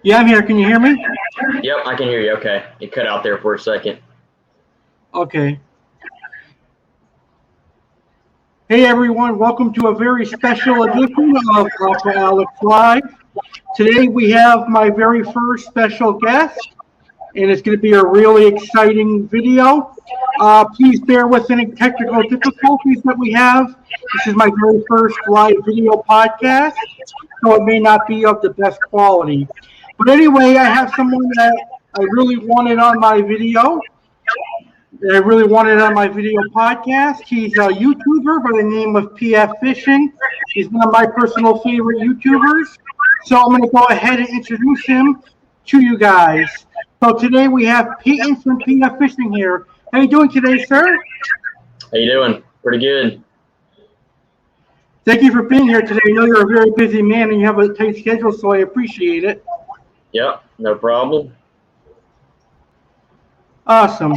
Yeah, I'm here. Can you hear me? Yep, I can hear you. Okay. It cut out there for a second. Okay. Hey, everyone. Welcome to a very special edition of Aqua Alex Live. Today we have my very first special guest, and it's going to be a really exciting video. Please bear with any technical difficulties that we have. This is my very first live video podcast, so it may not be of the best quality. But anyway, I have someone that I really wanted on my video. I really wanted on my video podcast. He's a YouTuber by the name of PF Fishing. He's one of my personal favorite YouTubers. So I'm going to go ahead and introduce him to you guys. So today we have Peyton from PF Fishing here. How you doing today, sir? How you doing? Pretty good. Thank you for being here today. I know you're a very busy man and you have a tight schedule, so I appreciate it. Yep, no problem. Awesome.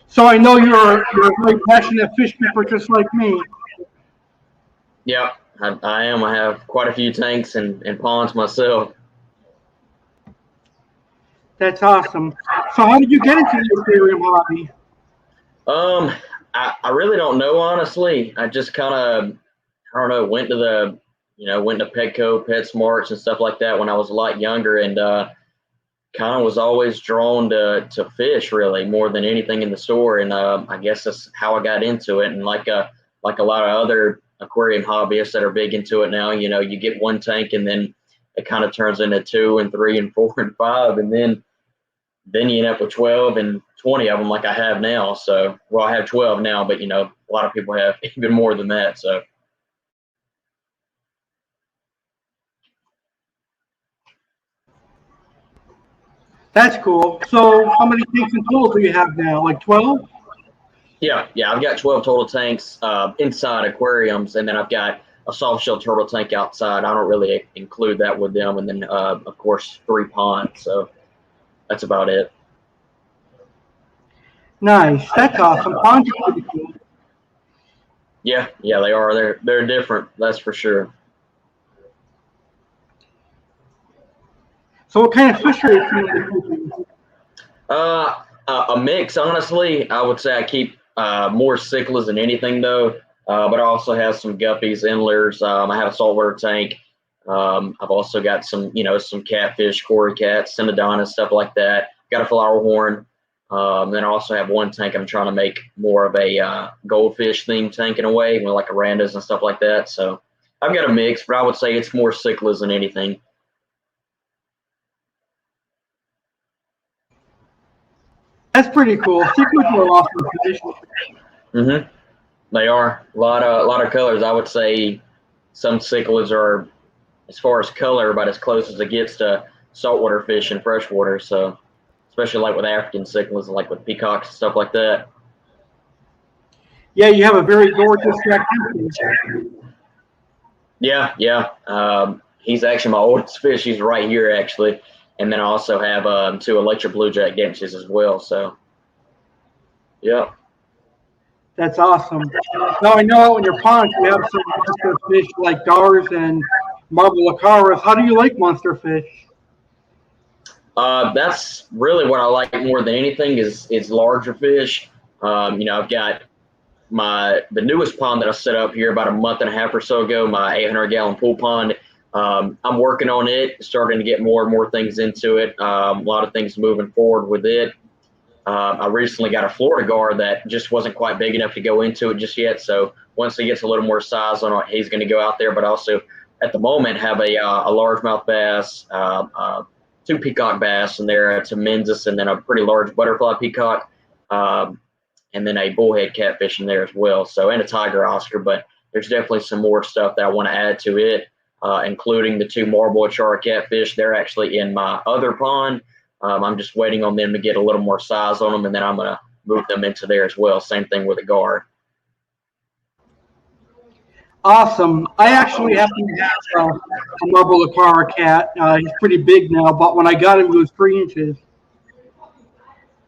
So I know you're a very passionate fish keeper just like me. Yep, I am. I have quite a few tanks and ponds myself. That's awesome. So how did you get into the aquarium hobby? I really don't know, honestly. I just kind of, I don't know, went to Petco, PetSmarts and stuff like that when I was a lot younger, and kind of was always drawn to fish really more than anything in the store. And I guess that's how I got into it. And like a lot of other aquarium hobbyists that are big into it now, you get one tank and then it kind of turns into 2 and 3 and 4 and 5, and then you end up with 12 and 20 of them like I have now. So, well, I have 12 now, but a lot of people have even more than that. So. That's cool. So how many tanks in total do you have now? Like 12? Yeah, I've got 12 total tanks inside aquariums, and then I've got a soft shell turtle tank outside. I don't really include that with them, and then of course 3 ponds. So that's about it. Nice. That's awesome. Ponds are pretty cool. Yeah, they are. They're different. That's for sure. So what kind of fish are you keeping? A mix, honestly. I would say I keep more cichlids than anything, though. But I also have some guppies, endlers. I have a saltwater tank. I've also got some catfish, cory cats, synodontis, stuff like that. Got a flower horn. Then I also have one tank I'm trying to make more of a goldfish themed tank in a way, like arandas and stuff like that. So I've got a mix, but I would say it's more cichlids than anything. That's pretty cool. Cichlids are awesome fish. Mm-hmm. They are a lot of colors. I would say some cichlids are, as far as color, about as close as it gets to saltwater fish and freshwater. So, especially like with African cichlids, like with peacocks and stuff like that. Yeah, you have a very gorgeous raccoon. Yeah. He's actually my oldest fish. He's right here actually, and then I also have 2 electric bluejack dempseys as well. So, yeah. That's awesome. Now I know in your ponds you have some monster fish like gars and marble acaras. How do you like monster fish? That's really what I like more than anything is larger fish. I've got the newest pond that I set up here about a month and a half or so ago, my 800-gallon pool pond. I'm working on it, starting to get more and more things into it. A lot of things moving forward with it. I recently got a Florida gar that just wasn't quite big enough to go into it just yet. So once he gets a little more size on it, he's going to go out there. But also at the moment have a largemouth bass, 2 peacock bass in there. It's a Menzies and then a pretty large butterfly peacock, and then a bullhead catfish in there as well. So, and a tiger Oscar. But there's definitely some more stuff that I want to add to it, including the 2 marble char catfish. They're actually in my other pond. I'm just waiting on them to get a little more size on them, and then I'm going to move them into there as well. Same thing with a gar. Awesome. I actually happen to have a marble acara cat. He's pretty big now, but when I got him, he was 3 inches.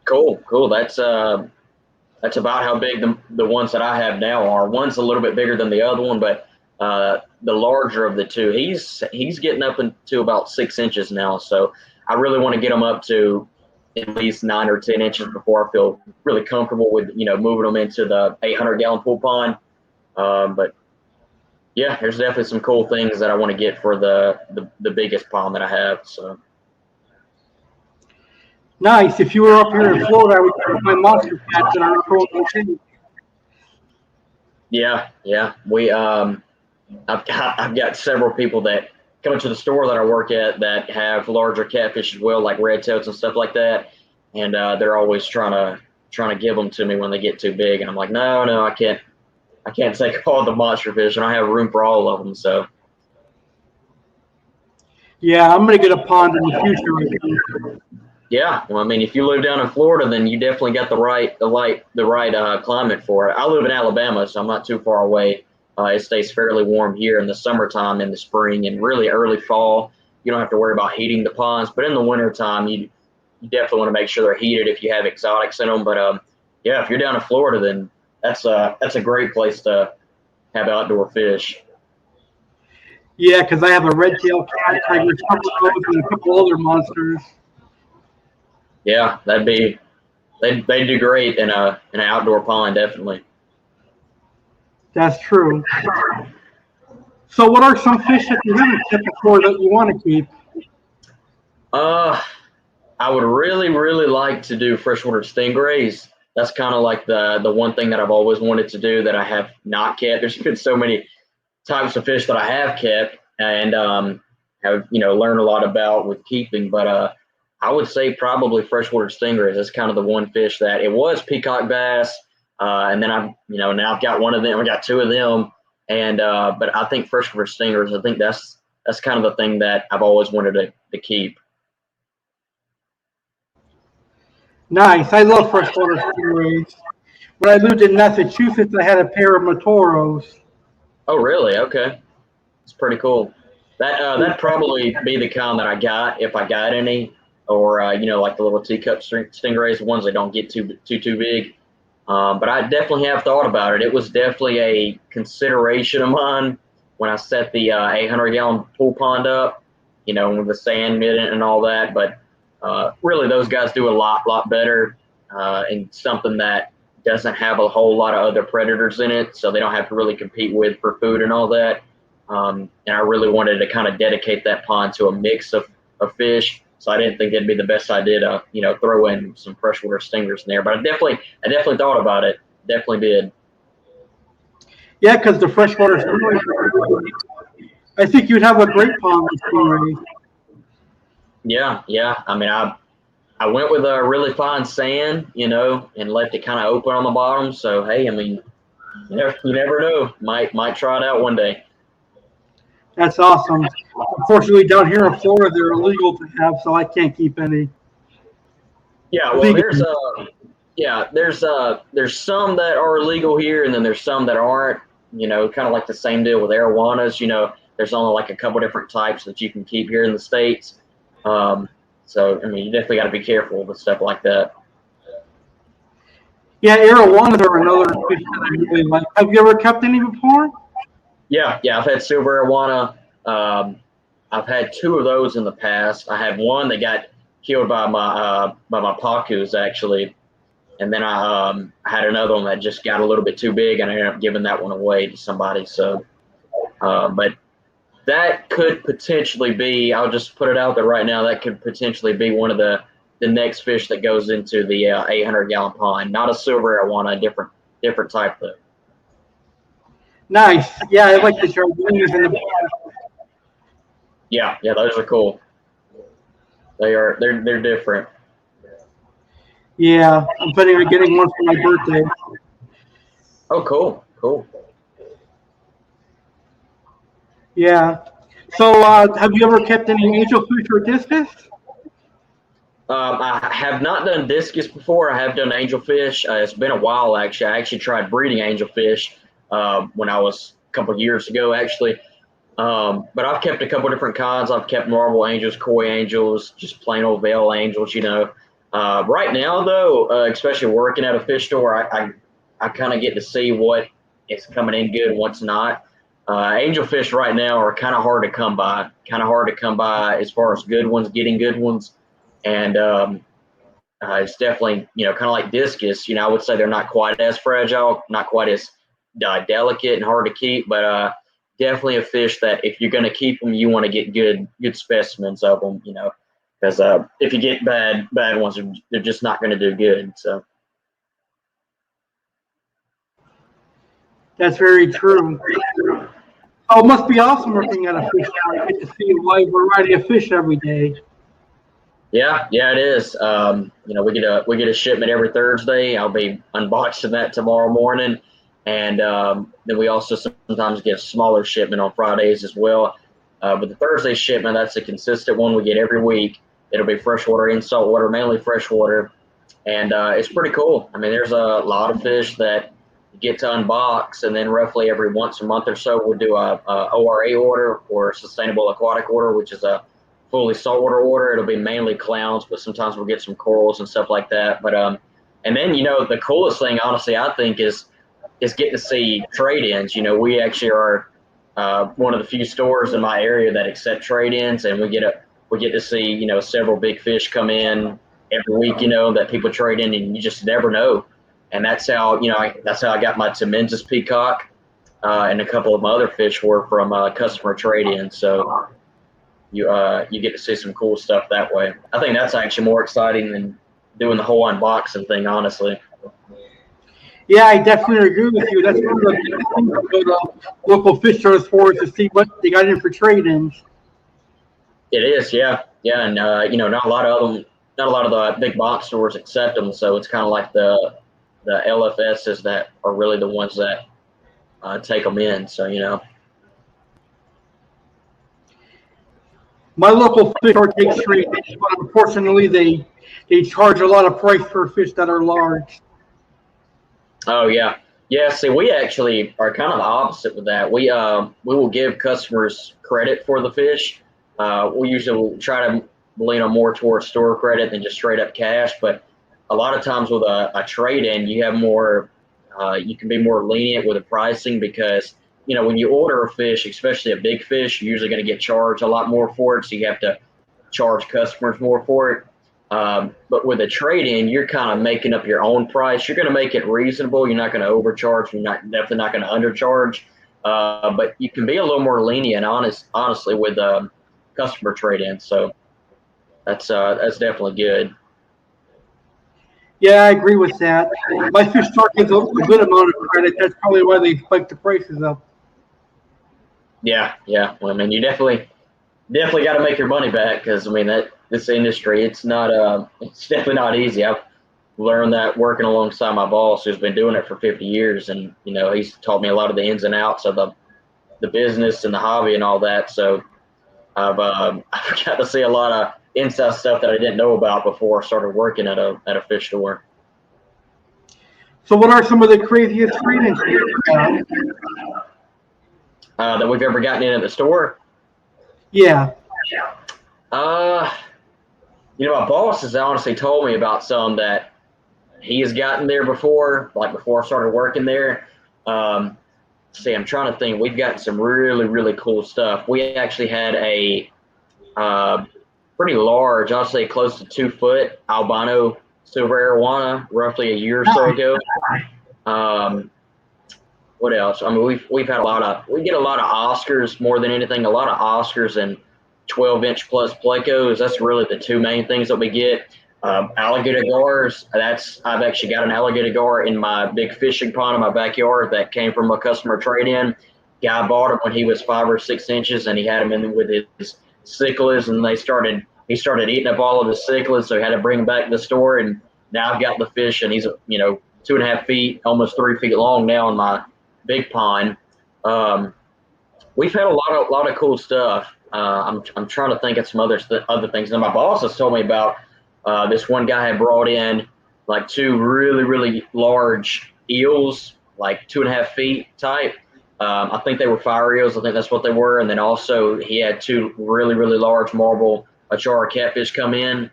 Cool. That's about how big the ones that I have now are. One's a little bit bigger than the other one, but the larger of the two. He's getting up into about 6 inches now, so I really want to get him up to at least 9 or 10 inches before I feel really comfortable with moving them into the 800-gallon pool pond. But yeah, there's definitely some cool things that I want to get for the biggest pond that I have. So Nice. If you were up here in Florida, I would put my monster cats in our aquarium too. yeah, I've got several people that come into the store that I work at that have larger catfish as well, like red tails and stuff like that, and they're always trying to give them to me when they get too big, and I'm like, no, I can't take all the monster fish, and I have room for all of them. So Yeah, I'm gonna get a pond in the future, I think. yeah, well, I mean, if you live down in Florida, then you definitely got the right climate for it. I live in Alabama, so I'm not too far away. It stays fairly warm here in the summertime, in the spring, and really early fall. You don't have to worry about heating the ponds, but in the wintertime, you definitely want to make sure they're heated if you have exotics in them. But yeah, if you're down in Florida, then that's a great place to have outdoor fish. Yeah, because I have a red tail cat, tiger suckers, and a couple other monsters. Yeah, they'd do great in an outdoor pond, definitely. That's true. So, what are some fish that you haven't kept before that you want to keep? Uh, I would really, really like to do freshwater stingrays. That's kind of like the one thing that I've always wanted to do that I have not kept. There's been so many types of fish that I have kept and have learned a lot about with keeping. But I would say probably freshwater stingrays. That's kind of the one fish that it was peacock bass, and then I've now I've got one of them. I got two of them, and but I think freshwater stingers. I think that's kind of the thing that I've always wanted to keep. Nice. I love freshwater stingrays. When I lived in Massachusetts, I had a pair of Matoros. Oh, really? Okay. It's pretty cool. That'd probably be the kind that I got if I got any, or like the little teacup stingrays, the ones that don't get too big. But I definitely have thought about it. It was definitely a consideration of mine when I set the 800-gallon pool pond up, with the sand in it and all that. But really, those guys do a lot better, and something that doesn't have a whole lot of other predators in it, so they don't have to really compete with for food and all that. And I really wanted to kind of dedicate that pond to a mix of fish. So I didn't think it'd be the best idea to, throw in some freshwater stingers in there. But I definitely thought about it. Definitely did. Yeah, because the freshwater stingrays, I think you'd have a great pond with stingrays. Yeah. I mean, I went with a really fine sand, and left it kind of open on the bottom. So hey, I mean, you never know. Might try it out one day. That's awesome. Unfortunately, down here in Florida, they're illegal to have, so I can't keep any. Yeah, well, Legally. there's some that are illegal here, and then there's some that aren't. Kind of like the same deal with arowanas. There's only like a couple different types that you can keep here in the states. Um, so I mean, you definitely got to be careful with stuff like that. Yeah, arowanas are another fish that I really like. Have you ever kept any before? Yeah. I've had silver arowana. I've had two of those in the past. I had one that got killed by my pacus actually, and then I had another one that just got a little bit too big, and I ended up giving that one away to somebody. So, but that could potentially be. I'll just put it out there right now. That could potentially be one of the next fish that goes into the 800-gallon pond. Not a silver arowana, a different type though. Nice. Yeah, I like the Jardinias and the. Yeah, those are cool. They're different. Yeah, I'm planning on getting one for my birthday. Oh, cool. Yeah. So, have you ever kept any angelfish or discus? I have not done discus before. I have done angelfish. It's been a while actually. I actually tried breeding angelfish when I was a couple of years ago actually. But I've kept a couple different kinds. I've kept marble angels, koi angels, just plain old veil angels. Right now though, especially working at a fish store, I kind of get to see what is coming in good and what's not. Angelfish right now are kind of hard to come by. Kind of hard to come by as far as good ones, getting good ones, and it's definitely kind of like discus. I would say they're not quite as fragile, not quite as delicate and hard to keep, but definitely a fish that if you're going to keep them, you want to get good specimens of them. Because if you get bad ones, they're just not going to do good. So. That's very true. Oh, it must be awesome working at a fish tank. Get to see a wide variety of fish every day. Yeah, it is. We get a shipment every Thursday. I'll be unboxing that tomorrow morning, and then we also sometimes get a smaller shipment on Fridays as well. But the Thursday shipment, that's a consistent one we get every week. It'll be freshwater and saltwater, mainly freshwater, and it's pretty cool. I mean, there's a lot of fish that you get to unbox, and then roughly every once a month or so, we'll do a ORA order or sustainable aquatic order, which is a fully saltwater order. It'll be mainly clowns, but sometimes we'll get some corals and stuff like that. But and then the coolest thing, honestly, I think is getting to see trade-ins. We actually are one of the few stores in my area that accept trade-ins, and we get to see several big fish come in every week. That people trade in, and you just never know. And that's how that's how I got my Temensis peacock, and a couple of my other fish were from customer trade-ins. So you get to see some cool stuff that way. I think that's actually more exciting than doing the whole unboxing thing, honestly. Yeah, I definitely agree with you. That's one of the biggest things to go to local fish stores for is to see what they got in for trade-ins. It is, yeah, and not a lot of them, not a lot of the big box stores accept them, so it's kind of like the LFSs that are really the ones that take them in. So My local fish store takes trade-ins, but unfortunately they charge a lot of price for fish that are large. Oh yeah, yeah. See, we actually are kind of the opposite with that. We will give customers credit for the fish. We usually will try to lean on more towards store credit than just straight up cash. But a lot of times with a trade in, you have more. You can be more lenient with the pricing because when you order a fish, especially a big fish, you're usually going to get charged a lot more for it. So you have to charge customers more for it. But with a trade-in, you're kind of making up your own price. You're going to make it reasonable. You're not going to overcharge. You're definitely not going to undercharge. But you can be a little more lenient, honestly, with customer trade-in. So that's definitely good. Yeah, I agree with that. My fish store gets a good amount of credit. That's probably why they spike the prices up. Yeah. Well, I mean, you definitely got to make your money back because I mean that this industry, it's definitely not easy. I've learned that working alongside my boss who's been doing it for 50 years, and he's taught me a lot of the ins and outs of the business and the hobby and all that. So I've got to see a lot of inside stuff that I didn't know about before I started working at a fish store. So what are some of the craziest trade-ins you have? That we've ever gotten in at the store. Yeah. Uh, my boss has honestly told me about some that he has gotten there before, like before I started working there. See, I'm trying to think. We've gotten some really, really cool stuff. We actually had a pretty large, I'll say close to 2 foot albino silver arowana roughly a year or so ago. What else? I mean, we get a lot of Oscars more than anything. A lot of Oscars and 12-inch plus plecos. That's really the two main things that we get. Alligator gars. I've actually got an alligator gar in my big fishing pond in my backyard that came from a customer trade-in. Guy bought him when he was 5 or 6 inches, and he had him in with his cichlids, and he started eating up all of his cichlids, so he had to bring him back to the store. And now I've got the fish, and he's 2.5 feet, almost 3 feet long now in my big pond. We've had a lot of cool stuff. I'm trying to think of some other things. And my boss has told me about this one guy had brought in like two really, really large eels, like 2.5 feet type. I think they were fire eels. I think that's what they were. And then also he had two really, really large marble achara catfish come in.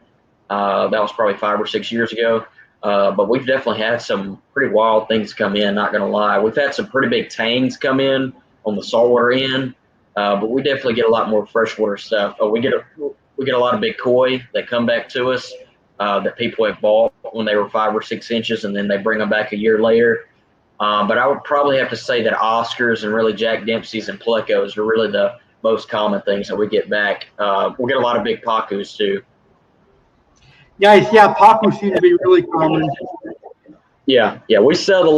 That was probably 5 or 6 years ago. But we've definitely had some pretty wild things come in, not going to lie. We've had some pretty big tangs come in on the saltwater end, but we definitely get a lot more freshwater stuff. We get a lot of big koi that come back to us that people have bought when they were 5 or 6 inches, and then they bring them back a year later. But I would probably have to say that Oscars and really Jack Dempsey's and Plecos are really the most common things that we get back. We'll get a lot of big Pacus too. Nice. Yeah, Pacu seem to be really common. Yeah, we sell the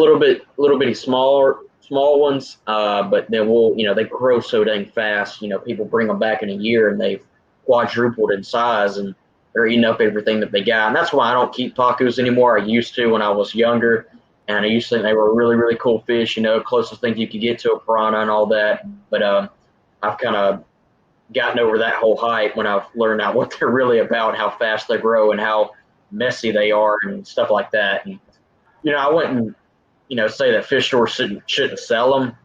little bitty small ones, but then they grow so dang fast. People bring them back in a year and they've quadrupled in size and they're eating up everything that they got. And that's why I don't keep Pacus anymore. I used to when I was younger, and I used to think they were really, really cool fish. Closest thing you could get to a piranha and all that. But I've kind of gotten over that whole hype when I've learned out what they're really about, how fast they grow and how messy they are and stuff like that. And I wouldn't, say that fish stores shouldn't sell them,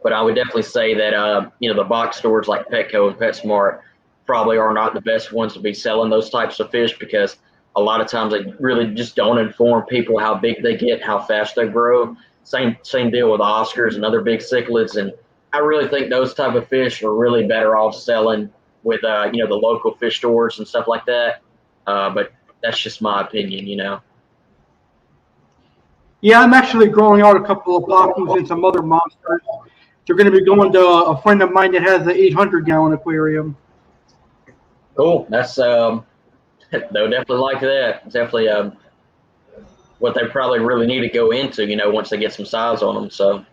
but I would definitely say that, the box stores like Petco and PetSmart probably are not the best ones to be selling those types of fish, because a lot of times they really just don't inform people how big they get, how fast they grow. Same deal with Oscars and other big cichlids. And I really think those type of fish are really better off selling with, the local fish stores and stuff like that. But that's just my opinion. Yeah, I'm actually growing out a couple of Pacus and some other monsters. They're going to be going to a friend of mine that has an 800-gallon aquarium. Cool. That's they'll definitely like that. It's definitely what they probably really need to go into, once they get some size on them. So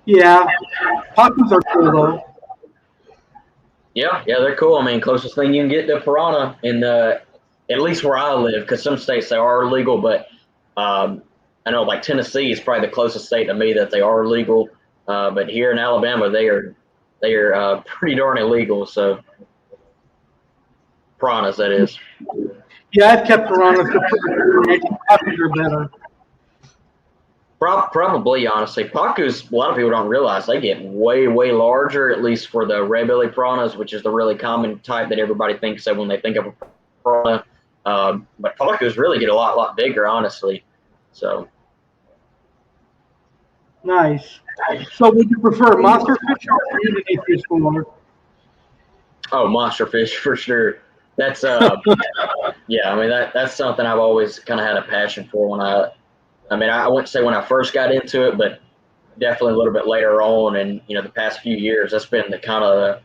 Yeah, Pacus are cool though. yeah, they're cool. I mean, closest thing you can get to piranha in at least where I live, because some states they are illegal, but I know like Tennessee is probably the closest state to me that they are legal. But here in Alabama, they are pretty darn illegal. So piranhas, that is. Yeah, I've kept piranhas. I think Pacus are better. Probably, honestly. Pacus, a lot of people don't realize they get way, way larger, at least for the red belly piranhas, which is the really common type that everybody thinks of when they think of a piranha. But Pacus really get a lot bigger, honestly. So Nice. So would you prefer monster fish or community fish more? oh, monster fish for sure. That's yeah. I mean that's something I've always kind of had a passion for. I wouldn't say when I first got into it, but definitely a little bit later on, and the past few years, that's been the kind of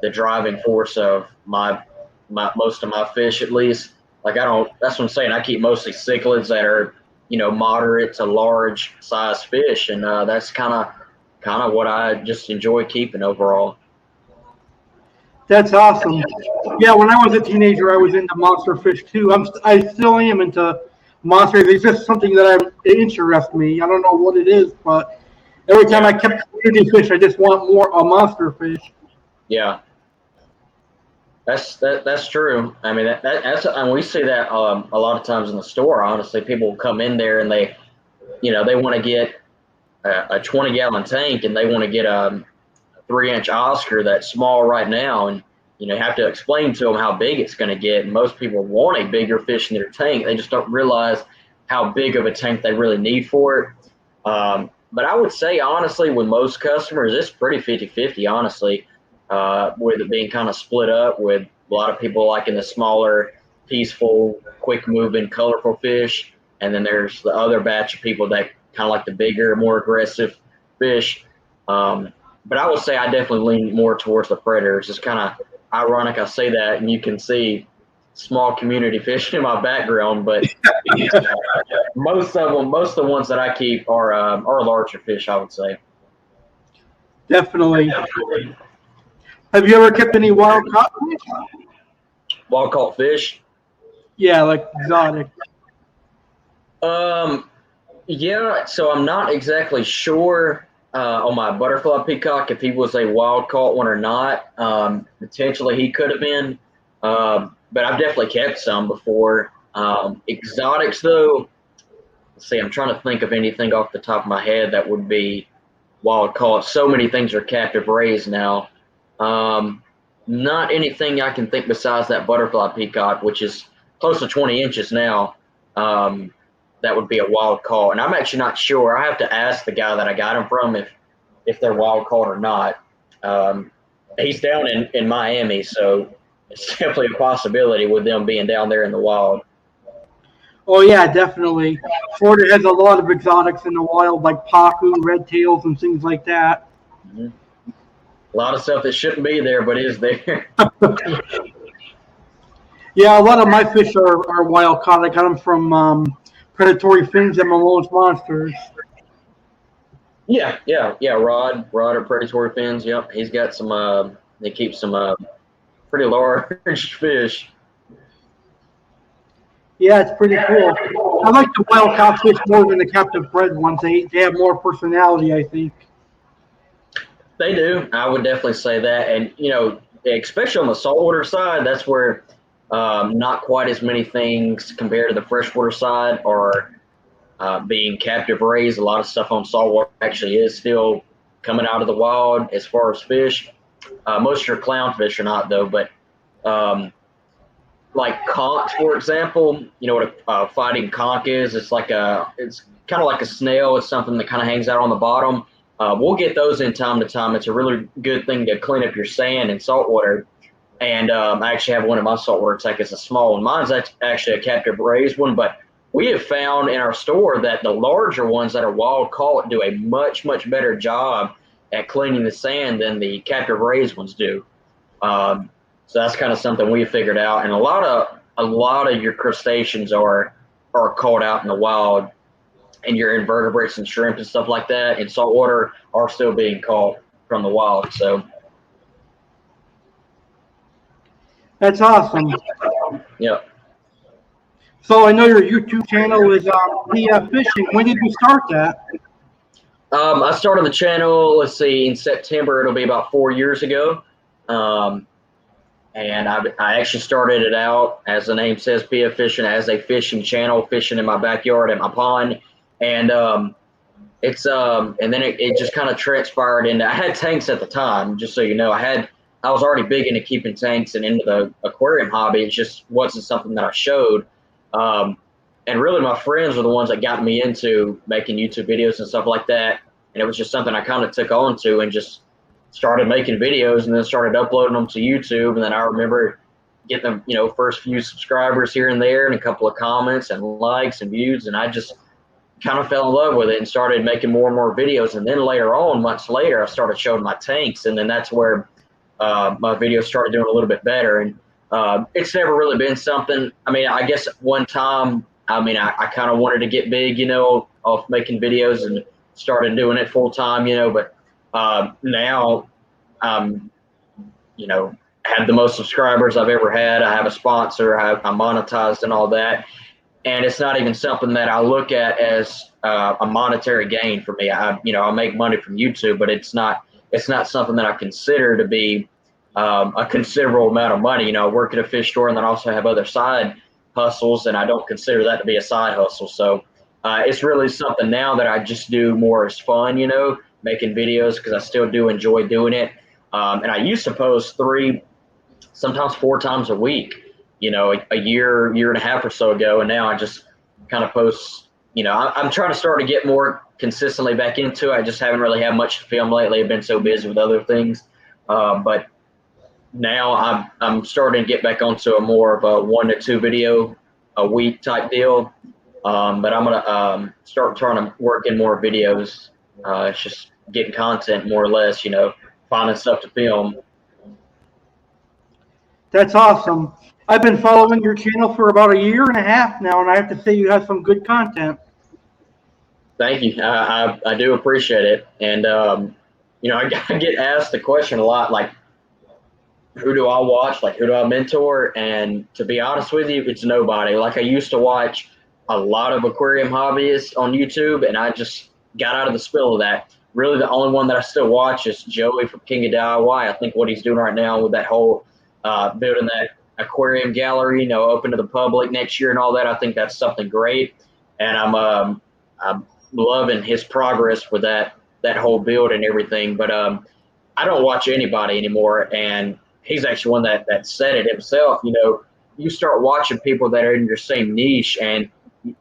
the driving force of my most of my fish, at least. Like that's what I'm saying. I keep mostly cichlids that are moderate to large size fish, and that's kind of what I just enjoy keeping overall. That's awesome. Yeah, when I was a teenager, I was into monster fish too. I still am into monsters. It's just something that it interests me. I don't know what it is, but every time I kept community fish, I just want more a monster fish. Yeah. That's true. I mean that's and we see that a lot of times in the store. Honestly, people will come in there and they want to get a 20-gallon tank, and they want to get a 3-inch Oscar that's small right now, and you have to explain to them how big it's going to get. And most people want a bigger fish in their tank. They just don't realize how big of a tank they really need for it. But I would say honestly, with most customers, it's pretty 50-50. Honestly. With it being kind of split up, with a lot of people liking the smaller, peaceful, quick-moving, colorful fish, and then there's the other batch of people that kind of like the bigger, more aggressive fish. But I would say I definitely lean more towards the predators. It's kind of ironic I say that, and you can see small community fish in my background, but most of the ones that I keep are larger fish, I would say. Definitely. Have you ever kept any wild caught fish? Wild caught fish? Yeah, like exotic. Yeah, so I'm not exactly sure on my butterfly peacock if he was a wild caught one or not. Potentially he could have been, but I've definitely kept some before. Exotics though, let's see, I'm trying to think of anything off the top of my head that would be wild caught. So many things are captive raised now. Not anything I can think besides that butterfly peacock, which is close to 20 inches now. that would be a wild caught. And I'm actually not sure. I have to ask the guy that I got them from if they're wild caught or not. He's down in Miami, so it's definitely a possibility with them being down there in the wild. Oh yeah, definitely. Florida has a lot of exotics in the wild, like pacu, red tails, and things like that. Mm-hmm. A lot of stuff that shouldn't be there, but is there. Yeah, a lot of my fish are wild caught. I got them from predatory fins and Malone's Monsters. Yeah. Rod or predatory fins. Yep, he's got some. They keep some pretty large fish. Yeah, it's pretty cool. I like the wild caught fish more than the captive bred ones. They have more personality, I think. They do. I would definitely say that, and especially on the saltwater side, that's where not quite as many things compared to the freshwater side are being captive raised. A lot of stuff on saltwater actually is still coming out of the wild as far as fish. Most of your clownfish are not though, but like conchs, for example, you know what a fighting conch is? It's kind of like a snail. It's something that kind of hangs out on the bottom. We'll get those in time to time. It's a really good thing to clean up your sand and saltwater. And I actually have one in my saltwater tank. It's a small one. Mine's actually a captive raised one, but we have found in our store that the larger ones that are wild caught do a much, much better job at cleaning the sand than the captive raised ones do. So that's kind of something we figured out. And a lot of your crustaceans are caught out in the wild, and your invertebrates and shrimp and stuff like that in saltwater are still being caught from the wild. So That's awesome. yeah. So I know your YouTube channel is PF Fishing. When did you start that? I started the channel, let's see, in September. It'll be about 4 years ago. And I actually started it out, as the name says, PF Fishing, as a fishing channel, fishing in my backyard at my pond. And and then it just kind of transpired into, I had tanks at the time, just so you know. I was already big into keeping tanks and into the aquarium hobby. It just wasn't something that I showed. And really my friends were the ones that got me into making YouTube videos and stuff like that. And it was just something I kind of took on to and just started making videos and then started uploading them to YouTube. And then I remember getting the first few subscribers here and there and a couple of comments and likes and views. And I just kind of fell in love with it and started making more and more videos. And then later on, months later, I started showing my tanks. And then that's where my videos started doing a little bit better. And it's never really been something, I mean, I guess at one time, I kind of wanted to get big, off making videos and started doing it full time, but now I'm, have the most subscribers I've ever had. I have a sponsor, I'm monetized and all that. And it's not even something that I look at as a monetary gain for me. I make money from YouTube, but it's not something that I consider to be a considerable amount of money. I work at a fish store and then also have other side hustles, and I don't consider that to be a side hustle. So it's really something now that I just do more as fun, making videos, because I still do enjoy doing it. And I used to post 3, sometimes 4 times a week, a year and a half or so ago. And now I just kind of post, I'm trying to start to get more consistently back into it. I just haven't really had much to film lately. I've been so busy with other things. But now I'm starting to get back onto a more of a 1 to 2 video a week type deal. But I'm gonna start trying to work in more videos. It's just getting content more or less, finding stuff to film. That's awesome. I've been following your channel for about a year and a half now, and I have to say you have some good content. Thank you. I do appreciate it. And I get asked the question a lot, like, who do I watch? Like, who do I mentor? And to be honest with you, it's nobody. Like, I used to watch a lot of aquarium hobbyists on YouTube, and I just got out of the spill of that. Really, the only one that I still watch is Joey from King of DIY. I think what he's doing right now with that whole building that aquarium gallery, open to the public next year and all that, I think that's something great. And I'm loving his progress with that whole build and everything. But I don't watch anybody anymore, and he's actually one that said it himself. You start watching people that are in your same niche, and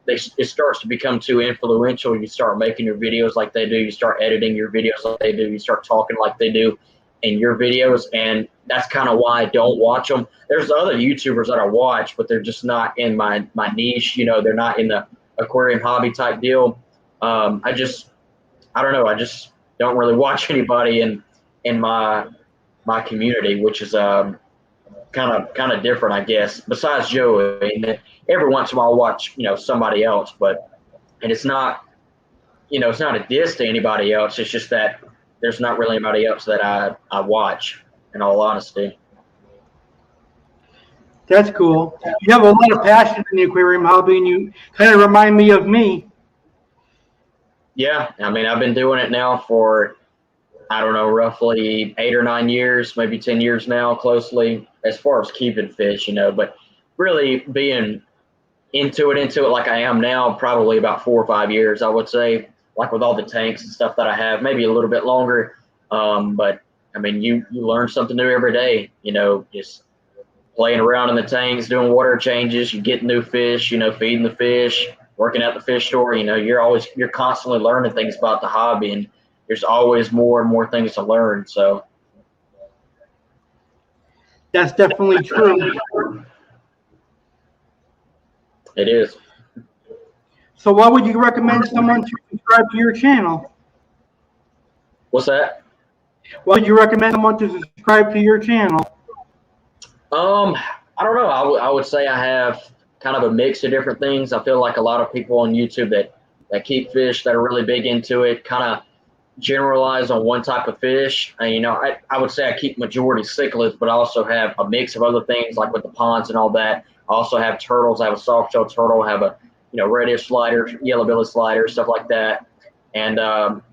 it starts to become too influential. You start making your videos like they do. You start editing your videos like they do. You start talking like they do in your videos, and that's kind of why I don't watch them. There's other YouTubers that I watch, but they're just not in my niche. They're not in the aquarium hobby type deal. I don't know. I just don't really watch anybody in my community, which is kind of different, I guess. Besides Joe, and every once in a while I'll watch somebody else, and it's not it's not a diss to anybody else. It's just that there's not really anybody else that I watch. In all honesty. That's cool. You have a lot of passion in the aquarium hobby, and you kind of remind me of me. Yeah, I mean, I've been doing it now for, I don't know, roughly 8 or 9 years, maybe 10 years now, closely, as far as keeping fish, but really being into it like I am now, probably about 4 or 5 years, I would say, like with all the tanks and stuff that I have, maybe a little bit longer. But I mean, you learn something new every day, just playing around in the tanks, doing water changes, you get new fish, feeding the fish, working at the fish store. You're constantly learning things about the hobby, and there's always more and more things to learn. So That's definitely true. it is. So why would you recommend someone to subscribe to your channel? What's that? Why would you recommend someone to subscribe to your channel? I don't know. I would say I have kind of a mix of different things. I feel like a lot of people on YouTube that keep fish, that are really big into it, kind of generalize on one type of fish. And, I would say I keep majority cichlids, but I also have a mix of other things, like with the ponds and all that. I also have turtles. I have a soft shell turtle. I have a reddish slider, yellow belly slider, stuff like that. And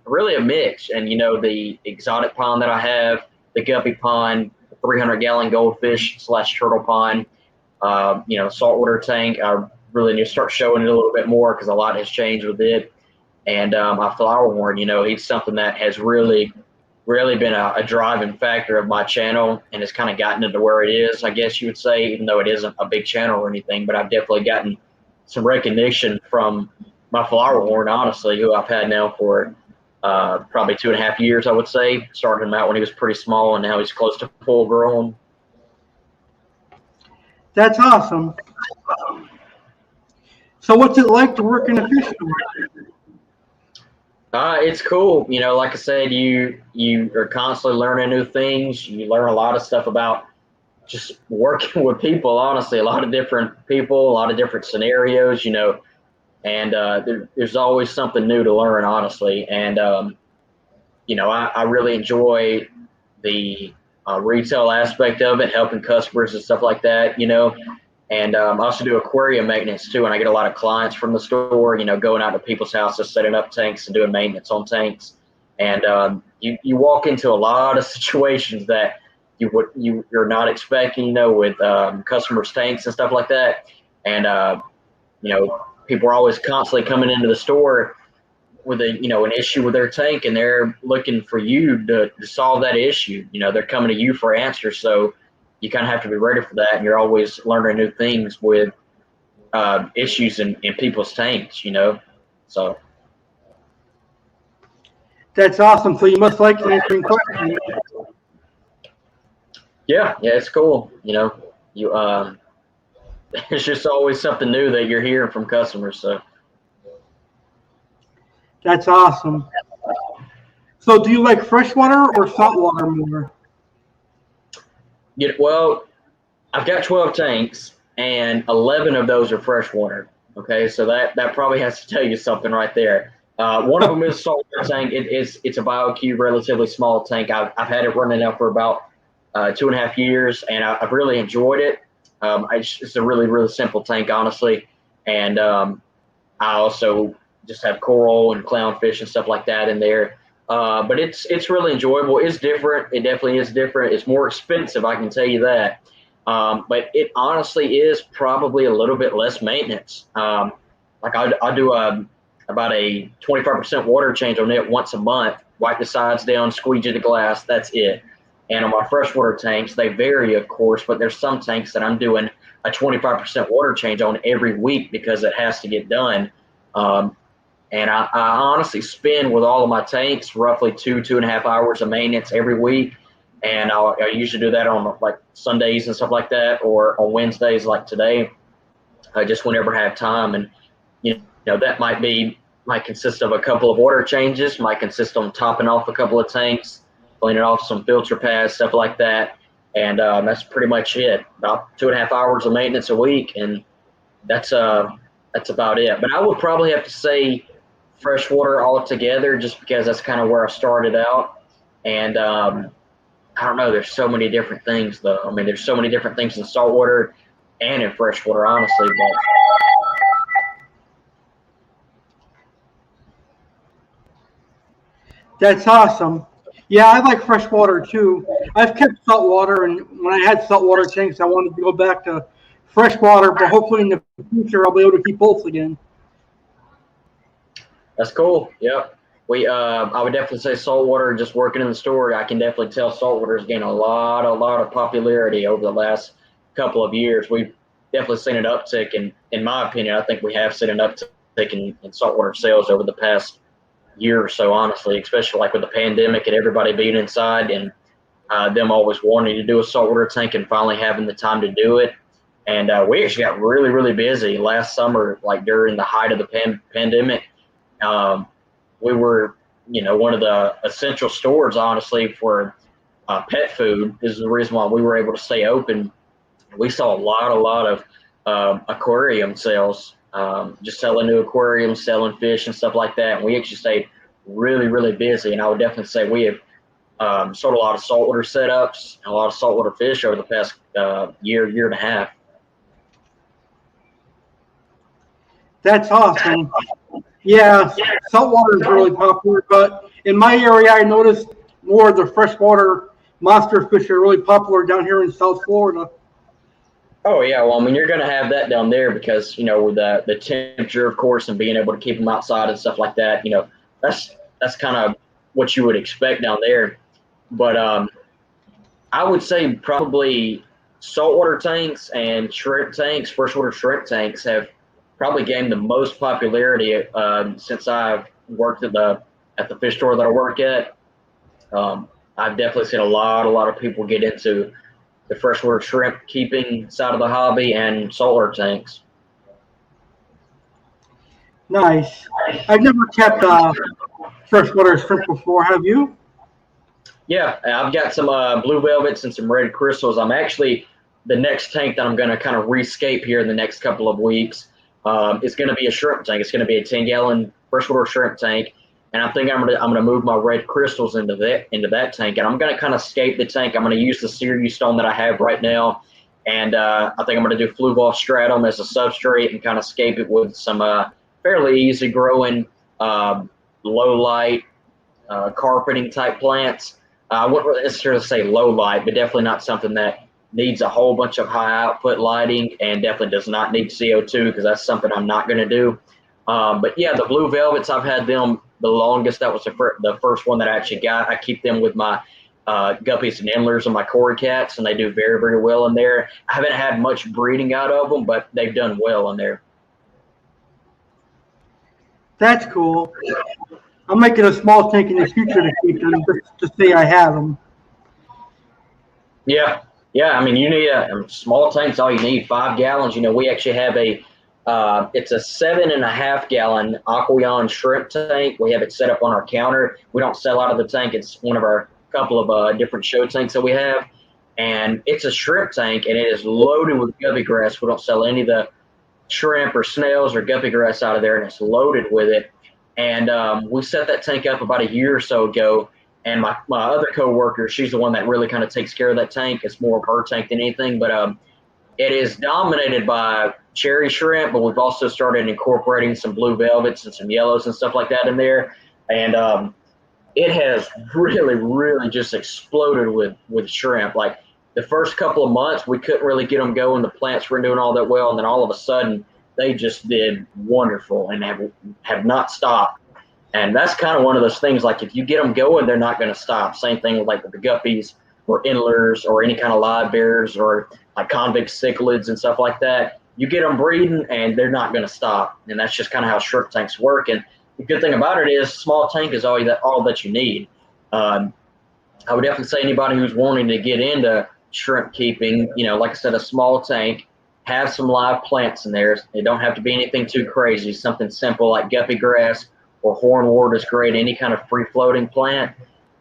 really a mix. And the exotic pond that I have, the guppy pond, 300-gallon goldfish / turtle pond, saltwater tank. I really need to start showing it a little bit more because a lot has changed with it. And my flower horn, he's something that has really been a driving factor of my channel, and it's kind of gotten it to where it is, I guess you would say, even though it isn't a big channel or anything. But I've definitely gotten some recognition from my flower horn, honestly, who I've had now for probably 2.5 years, I would say. Started him out when he was pretty small, and now he's close to full grown. That's awesome. So what's it like to work in a fish store? It's cool. Like I said, you are constantly learning new things. You learn a lot of stuff about just working with people, honestly, a lot of different people, a lot of different scenarios, and there's always something new to learn, honestly. And, I really enjoy the retail aspect of it, helping customers and stuff like that, And I also do aquarium maintenance too, and I get a lot of clients from the store, going out to people's houses, setting up tanks and doing maintenance on tanks. And you walk into a lot of situations that you're not expecting, with customers' tanks and stuff like that. And people are always constantly coming into the store with an issue with their tank, and they're looking for you to solve that issue. They're coming to you for answers, so you kind of have to be ready for that, and you're always learning new things with issues in people's tanks, so. That's awesome. So you must like answering questions. Yeah, it's cool. It's just always something new that you're hearing from customers. So That's awesome. So do you like freshwater or saltwater more? well, I've got 12 tanks, and 11 of those are freshwater. Okay, so that probably has to tell you something right there. One of them is a saltwater tank. It's a BioCube, relatively small tank. I've had it running now for about 2.5 years, and I've really enjoyed it. It's a really, really simple tank, honestly. And I also just have coral and clownfish and stuff like that in there. But it's really enjoyable. It's different. It definitely is different. It's more expensive, I can tell you that. But it honestly is probably a little bit less maintenance. Like I do about a 25% water change on it once a month. Wipe the sides down, squeegee the glass. That's it. And on my freshwater tanks, they vary, of course, but there's some tanks that I'm doing a 25% water change on every week because it has to get done. And I honestly spend with all of my tanks roughly 2.5 hours of maintenance every week. And I usually do that on like Sundays and stuff like that, or on Wednesdays like today. I just whenever I have time. And, that might consist of a couple of water changes, might consist on topping off a couple of tanks, cleaning off some filter pads, stuff like that. And that's pretty much it. About 2.5 hours of maintenance a week. And that's about it. But I would probably have to say freshwater altogether, just because that's kind of where I started out. And I don't know. There's so many different things, though. I mean, there's so many different things in saltwater and in freshwater, honestly. But That's awesome. Yeah, I like freshwater too. I've kept saltwater, and when I had saltwater tanks, I wanted to go back to freshwater, but hopefully in the future I'll be able to keep both again. that's cool. Yep. I would definitely say saltwater. Just working in the store, I can definitely tell saltwater has gained a lot of popularity over the last couple of years. We've definitely seen an uptick, in my opinion. I think we have seen an uptick in saltwater sales over the past year or so, honestly, especially like with the pandemic and everybody being inside, and them always wanting to do a saltwater tank and finally having the time to do it. And we actually got really, really busy last summer, like during the height of the pandemic. Um, we were, one of the essential stores, honestly, for pet food. This is the reason why we were able to stay open. We saw a lot of aquarium sales, just selling new aquariums, selling fish and stuff like that. And we actually stayed really, really busy. And I would definitely say we have sold a lot of saltwater setups and a lot of saltwater fish over the past year and a half. That's awesome. Yeah, saltwater is really popular, but in my area, I noticed more of the freshwater monster fish are really popular down here in South Florida. Oh yeah, well, I mean, you're going to have that down there because with the temperature, of course, and being able to keep them outside and stuff like that. That's kind of what you would expect down there. But I would say probably saltwater tanks and shrimp tanks, freshwater shrimp tanks, have probably gained the most popularity since I've worked at the fish store that I work at. I've definitely seen a lot of people get into the freshwater shrimp keeping side of the hobby and saltwater tanks. Nice. I've never kept freshwater shrimp before. Have you? Yeah, I've got some blue velvets and some red crystals. I'm actually the next tank that I'm going to kind of rescape here in the next couple of weeks. Is going to be a shrimp tank. It's going to be a 10-gallon freshwater shrimp tank, and I think I'm gonna move my red crystals into that tank, and I'm going to kind of scape the tank. I'm going to use the Sirius stone that I have right now, and I think I'm going to do fluval stratum as a substrate and kind of scape it with some fairly easy growing low light carpeting type plants. I wouldn't necessarily say low light, but definitely not something that needs a whole bunch of high output lighting, and definitely does not need CO2 because that's something I'm not going to do. But yeah, the blue velvets, I've had them the longest. That was the first one that I actually got. I keep them with my guppies and endlers and my cory cats, and they do very, very well in there. I haven't had much breeding out of them, but they've done well in there. That's cool. I'm making a small tank in the future to keep them, just to say I have them. Yeah, yeah. I mean, you need a small tank's all you need. 5 gallons. We actually have it's a 7.5 gallon Aqua shrimp tank. We have it set up on our counter. We don't sell out of the tank. It's one of our couple of different show tanks that we have, and it's a shrimp tank, and it is loaded with guppy grass. We don't sell any of the shrimp or snails or guppy grass out of there, and it's loaded with it. And we set that tank up about a year or so ago. And my other coworker, she's the one that really kind of takes care of that tank. It's more of her tank than anything. But it is dominated by cherry shrimp, but we've also started incorporating some blue velvets and some yellows and stuff like that in there. And it has really, really just exploded with shrimp. Like the first couple of months, we couldn't really get them going. The plants weren't doing all that well. And then all of a sudden, they just did wonderful and have not stopped. And that's kind of one of those things, like if you get them going, they're not going to stop. Same thing with like with the guppies or endlers or any kind of live bears or like convict cichlids and stuff like that. You get them breeding and they're not going to stop. And that's just kind of how shrimp tanks work. And the good thing about it is small tank is all that you need. I would definitely say anybody who's wanting to get into shrimp keeping, like I said, a small tank, have some live plants in there. They don't have to be anything too crazy. Something simple like guppy grass or hornwort is great. Any kind of free floating plant.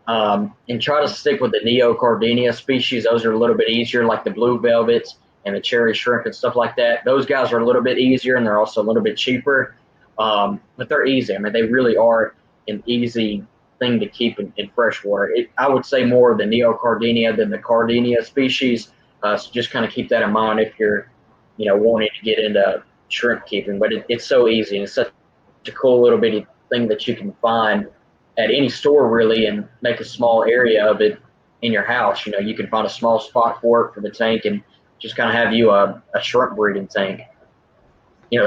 And try to stick with the Neocardinia species. Those are a little bit easier, like the blue velvets and the cherry shrimp and stuff like that. Those guys are a little bit easier and they're also a little bit cheaper, but they're easy. I mean, they really are an easy thing to keep in freshwater. I would say more of the Neocardinia than the Cardinia species. So just kind of keep that in mind if you're, wanting to get into shrimp keeping. But it's so easy and it's such a cool little bitty thing that you can find at any store really and make a small area of it in your house. You can find a small spot for it for the tank and just kind of have you a shrimp breeding tank.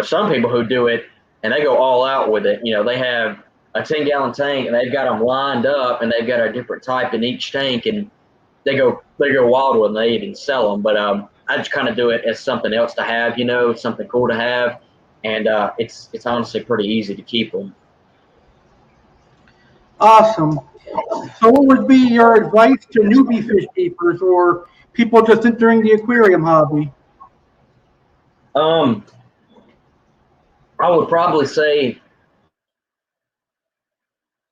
Some people who do it and they go all out with it. They have a 10-gallon tank and they've got them lined up and they've got a different type in each tank and they go wild with them. They even sell them. But I just kind of do it as something else to have, something cool to have. And it's honestly pretty easy to keep them. Awesome. So what would be your advice to newbie fish keepers or people just entering the aquarium hobby? I would probably say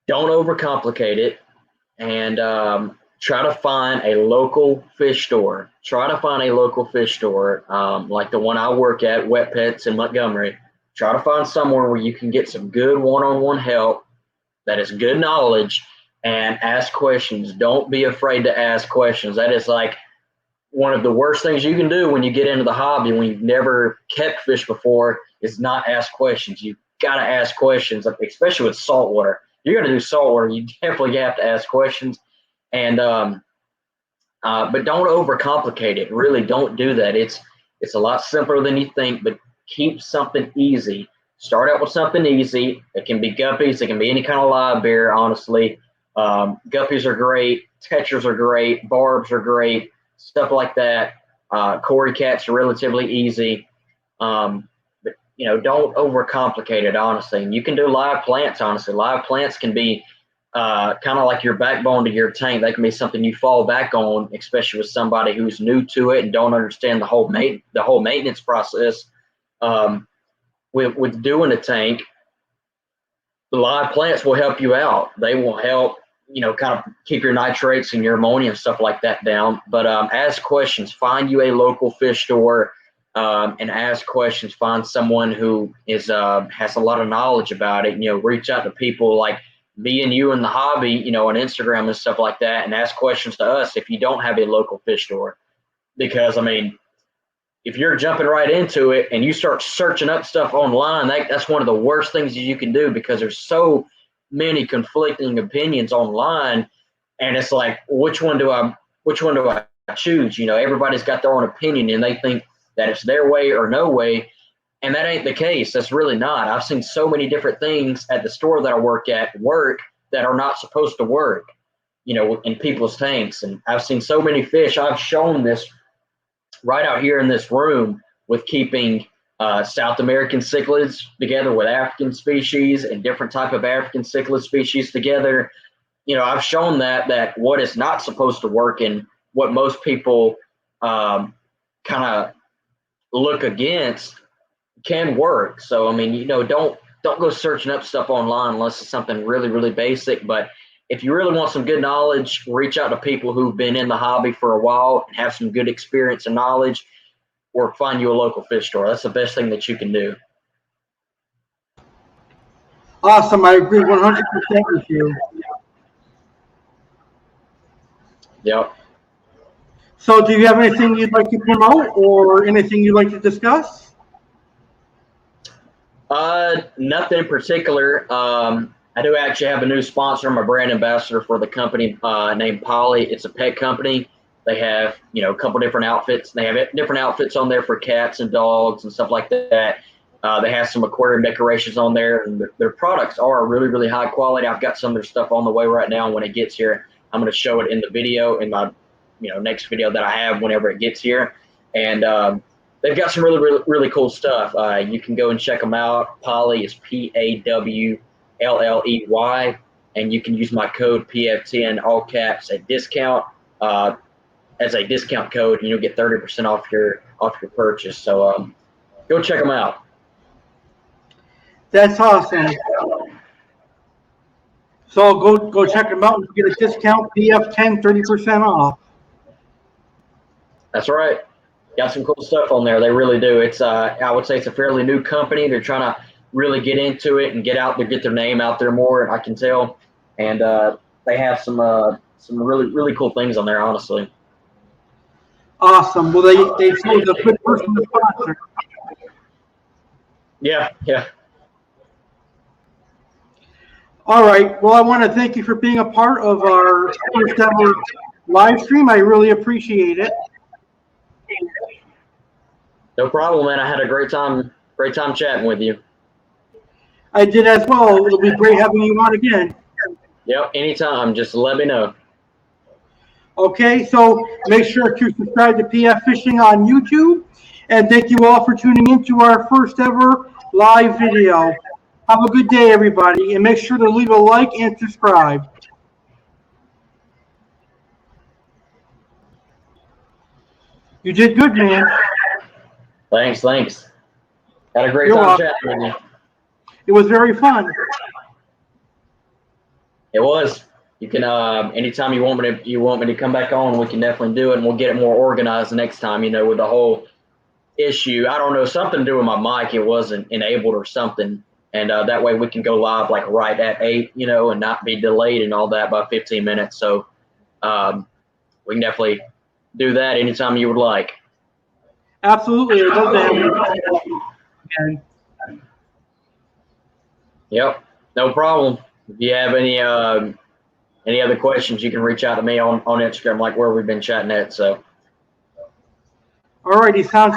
don't overcomplicate it and try to find a local fish store. Try to find a local fish store like the one I work at, Wet Pets in Montgomery. Try to find somewhere where you can get some good one-on-one help that is good knowledge and ask questions. Don't be afraid to ask questions. That is like one of the worst things you can do when you get into the hobby when you've never kept fish before is not ask questions. You got to ask questions, especially with saltwater. You're going to do saltwater. You definitely have to ask questions. And but don't overcomplicate it. Really, don't do that. It's a lot simpler than you think. But keep something easy. Start out with something easy. It can be guppies. It can be any kind of live bear. Honestly, guppies are great. Tetras are great. Barbs are great. Stuff like that. Cory cats are relatively easy. But don't overcomplicate it. Honestly, and you can do live plants. Honestly, live plants can be kind of like your backbone to your tank. That can be something you fall back on, especially with somebody who's new to it and don't understand the whole maintenance process. With doing a tank, the live plants will help you out. They will help, kind of keep your nitrates and your ammonia and stuff like that down. But ask questions. Find you a local fish store and ask questions. Find someone who has a lot of knowledge about it. Reach out to people like me and you in the hobby, on Instagram and stuff like that, and ask questions to us if you don't have a local fish store. Because, I mean, if you're jumping right into it and you start searching up stuff online, that's one of the worst things you can do because there's so many conflicting opinions online, and it's like, which one do I choose? Everybody's got their own opinion and they think that it's their way or no way, and that ain't the case. That's really not. I've seen so many different things at the store that I work at that are not supposed to work, in people's tanks, and I've seen so many fish. I've shown this right out here in this room with keeping South American cichlids together with African species and different type of African cichlid species together. I've shown that what is not supposed to work and what most people kind of look against can work. So, I mean, don't go searching up stuff online unless it's something really, really basic. But if you really want some good knowledge, reach out to people who've been in the hobby for a while and have some good experience and knowledge, or find you a local fish store. That's the best thing that you can do. Awesome. I agree 100% with you. Yep. So do you have anything you'd like to promote or anything you'd like to discuss? Nothing in particular. I do actually have a new sponsor. I'm a brand ambassador for the company named Polly. It's a pet company. They have, a couple different outfits. They have different outfits on there for cats and dogs and stuff like that. They have some aquarium decorations on there, and their products are really, really high quality. I've got some of their stuff on the way right now. When it gets here, I'm going to show it in the video in my, next video that I have whenever it gets here. and they've got some really cool stuff. You can go and check them out. Poly is Pawlley, and you can use my code PF10 all caps at discount as a discount code, and you'll get 30% off your purchase. So go check them out. That's awesome. So go check them out and get a discount PF10, 30% off. That's right. Got some cool stuff on there. They really do. It's I would say it's a fairly new company. They're trying to really get into it and get out there, get their name out there more. I can tell, and they have some really cool things on there. Honestly. Awesome. Well, they chose a good person to sponsor. Yeah. All right. Well, I want to thank you for being a part of our first ever live stream. I really appreciate it. No problem, man. I had a great time chatting with you. I did as well. It'll be great having you on again. Yep, anytime. Just let me know. Okay, so make sure to subscribe to PF Fishing on YouTube. And thank you all for tuning into our first ever live video. Have a good day, everybody. And make sure to leave a like and subscribe. You did good, man. Thanks. Had a great You're time welcome. chatting with you. It was very fun. It was. You can anytime you want me to come back on, we can definitely do it, and we'll get it more organized next time. With the whole issue, I don't know, something to do with my mic. It wasn't enabled or something, and that way we can go live like right at 8, and not be delayed and all that by 15 minutes. So we can definitely do that anytime you would like. Absolutely. I'd love to have you again. Yep, no problem. If you have any other questions, you can reach out to me on Instagram, like where we've been chatting at. So, All righty. Sounds